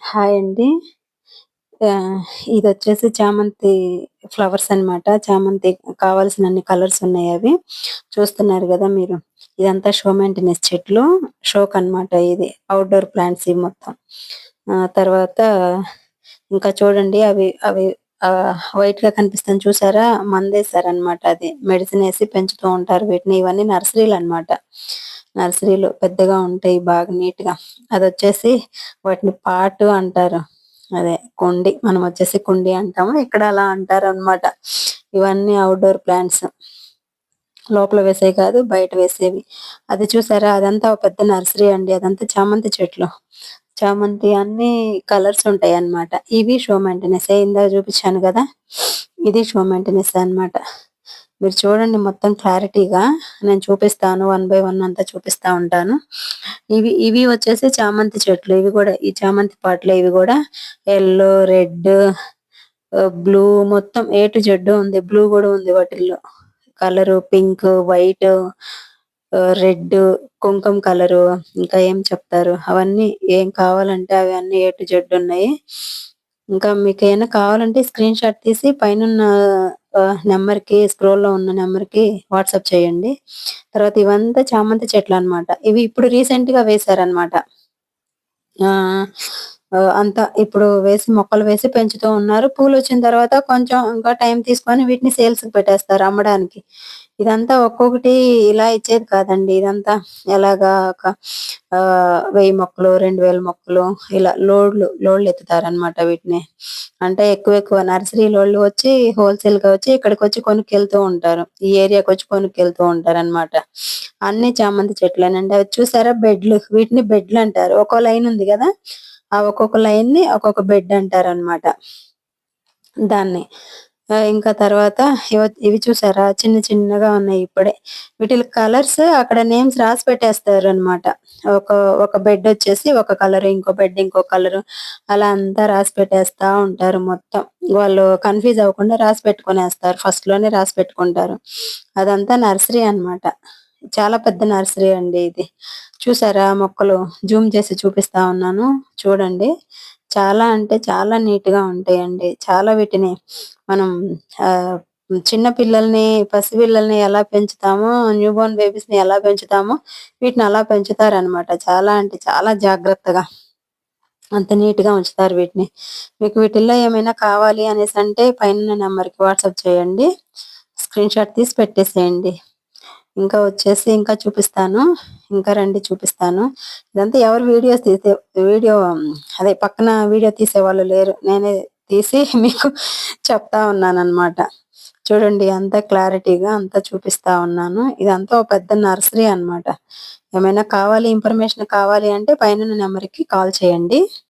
Hi అండి. ఇదొచ్చేసి చామంతి flowers అన్నమాట. చామంతి కావాల్సినన్ని కలర్స్ ఉన్నాయవి. చూస్తున్నారు గదా మీరు. ఇదంతా షో మెయింటెనెన్స్ చెట్లు. షోకన్నమాట ఇది. ఔట్‌డోర్ ప్లాంట్స్ ఇవి మొత్తం. తర్వాత ఇంకా చూడండి అవి అవి వైట్‌గా కనిపిస్తుంది చూసారా? మందేశారన్నమాట అది. మెడిసినేసి పెంచుతూ ఉంటారు వీటిని. ఇవన్నీ నర్సరీలన్నమాట. నర్సరీలో పెద్దగా ఉంటాయి బాగా నీట్‌గా. అదొచ్చేసి వాటిని పాటు అంటారు. అదే కుండి. మనమొచ్చేసి కుండి అంటాము. ఇక్కడ అలా అంటారనమాట. ఇవన్నీ ఔట్‌డోర్ ప్లాంట్స్. లోపల వేసేవి కాదు, బయట వేసేవి. అది చూసారా? అదంతా ఒక పెద్ద నర్సరీ అండి. అదంతా చామంతి చెట్లు. చామంతి అన్నీ కలర్స్ ఉంటాయన్నమాట. ఇవి షో మెయింటెనెన్సే. ఇందాక చూపించాను గదా! ఇది షో మెయింటెనెన్సే అన్నమాట. మీరు చూడండి మొత్తం క్లారిటీగా. నేను చూపిస్తాను. వన్ బై వన్ అంతా చూపిస్తా ఉంటాను. ఇవి వచ్చేసి చామంతి చెట్లు. ఇవి గూడా ఈ చామంతి పాటలే ఇవి గూడా. యెల్లో, రెడ్, బ్లూ మొత్తం ఏ టు జెడ్ ఉంది. బ్లూ గూడా ఉంది వాటిల్లో. కలరు పింక్, వైట్, రెడ్, కుంకుమ కలరు ఇంకా ఏం చెప్తారు అవన్నీ ఏం కావాలంటే అవన్నీ ఏ టు జెడ్ ఉన్నాయి. ఇంకా మీకేమైనా కావాలంటే స్క్రీన్ షాట్ తీసి పైనున్న నంబర్‌కి స్క్రోల్‌లో ఉన్న నంబర్‌కి వాట్సాప్ చేయండి. తర్వాత ఇవంతా చామంతి చెట్లన్నమాట. ఇవి ఇప్పుడు రీసెంట్‌గా వేశారన్నమాట. ఆ! అంతా ఇప్పుడు మొక్కలు వేసి పెంచుతూ ఉన్నారు. పూలొచ్చిన తర్వాత కొంచెం ఇంకా టైం తీసుకొని వీటిని సేల్స్‌కి పెట్టేస్తారు అమ్మడానికి. ఇదంతా ఒక్కొక్కటి ఇలా ఇచ్చేది కాదండి. ఇదంతా ఎలాగా 1000 మొక్కలు, 2000 మొక్కలు ఇలా లోడ్‌లు ఎత్తుతారనమాట వీటిని. అంటే ఎక్కువ నర్సరీలోళ్ళు వచ్చి హోల్‌సేల్‌గా వచ్చి ఇక్కడికొచ్చి కొనుక్కెళ్తూ ఉంటారు. ఈ ఏరియాకొచ్చి కొనుక్కెళ్తూ ఉంటారనమాట. అన్నీ చామంతి చెట్లేనండి. అవి చూసారా బెడ్లు. వీటిని బెడ్లంటారు. ఒక్కో లైన్ ఉంది గదా! ఆ ఒక్కొక్క లైన్‌ని ఒక్కొక్క బెడ్ అంటారనమాట. దాన్ని. ఇంకా తర్వాత ఇవి చూసారా? చిన్న చిన్నగా ఉన్నాయి ఇప్పుడే. వీటిలి కలర్స్ అక్కడ నేమ్స్ రాసి పెట్టేస్తారనమాట. ఒక ఒక బెడొచ్చేసి ఒక కలరు, ఇంకో బెడ్ ఇంకో కలరు అలా అంతా రాసి పెట్టేస్తా ఉంటారు మొత్తం. వాళ్ళు కన్‌ఫ్యూజ్ అవ్వకుండా రాసి పెట్టుకొనేస్తారు. ఫస్ట్‌లోనే రాసి పెట్టుకుంటారు. అదంతా నర్సరీ అన్నమాట. చాలా పెద్ద నర్సరీ అండి ఇది. చూసారా మొక్కలు? జూమ్ చేసి చూపిస్తా ఉన్నాను. చూడండి. చాలా అంటే చాలా నీట్‌గా ఉంటాయండి. చాలా వీటిని మనం ఆహ్, చిన్న పిల్లల్ని, పసిపిల్లల్ని ఎలా పెంచుతామో, న్యూ బోర్న్ బేబీస్‌ని ఎలా పెంచుతామో వీటిని అలా పెంచుతారనమాట. చాలా అంటే చాలా జాగ్రత్తగా. అంత నీట్‌గా ఉంచుతారు వీటిని. మీకు వీటిల్లో ఏమైనా కావాలి అనేసంటే పైనున్న నంబర్‌కి వాట్సాప్ చేయండి. స్క్రీన్ షాట్ తీసి పెట్టేసేయండి. ఇంకా వచ్చేసి ఇంకా చూపిస్తాను. ఇంకా రండి చూపిస్తాను. ఇదంతా ఎవరు వీడియో అదే పక్కన వీడియో తీసేవాళ్ళు లేరు. నేనే తీసి మీకు చెప్తా ఉన్నాననమాట. చూడండి అంతా క్లారిటీగా అంతా చూపిస్తా ఉన్నాను. ఇదంతా ఓ పెద్ద నర్సరీ అనమాట. ఏమైనా కావాలి ఇన్ఫర్మేషన్ కావాలి అంటే పైనున్న నంబర్‌కి కాల్ చేయండి.